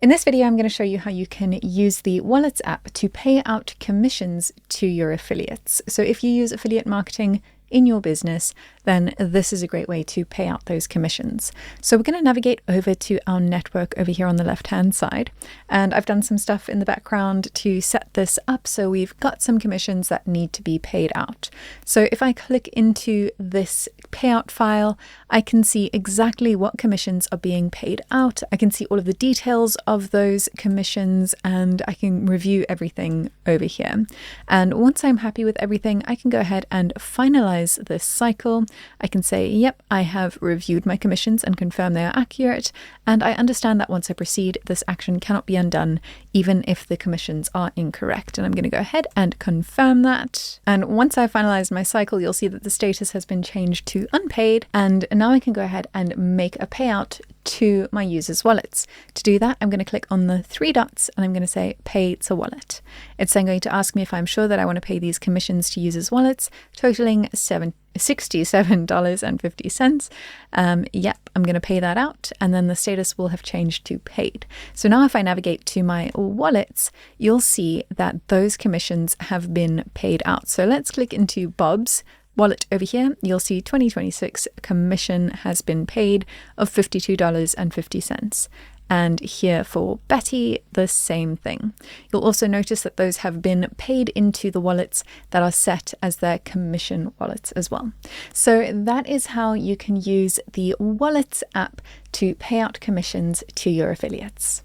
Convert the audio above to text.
In this video, I'm going to show you how you can use the Wallets app to pay out commissions to your affiliates. So if you use affiliate marketing in your business, then this is a great way to pay out those commissions. So we're going to navigate over to our network over here on the left-hand side. And I've done some stuff in the background to set this up. So we've got some commissions that need to be paid out. So if I click into this payout file, I can see exactly what commissions are being paid out. I can see all of the details of those commissions and I can review everything over here. And once I'm happy with everything, I can go ahead and finalize this cycle. I can say, yep, I have reviewed my commissions and confirm they are accurate. And I understand that once I proceed, this action cannot be undone, even if the commissions are incorrect. And I'm going to go ahead and confirm that. And once I've finalized my cycle, you'll see that the status has been changed to unpaid. And now I can go ahead and make a payout to my users' wallets. To do that, I'm going to click on the three dots and I'm going to say pay to wallet. It's then going to ask me if I'm sure that I want to pay these commissions to users' wallets, totaling $67.50. Yep, I'm going to pay that out, and then the status will have changed to paid. So now if I navigate to my wallets, you'll see that those commissions have been paid out. So let's click into Bob's wallet over here. You'll see 2026 commission has been paid of $52.50. And here for Betty, the same thing. You'll also notice that those have been paid into the wallets that are set as their commission wallets as well. So that is how you can use the Wallets app to pay out commissions to your affiliates.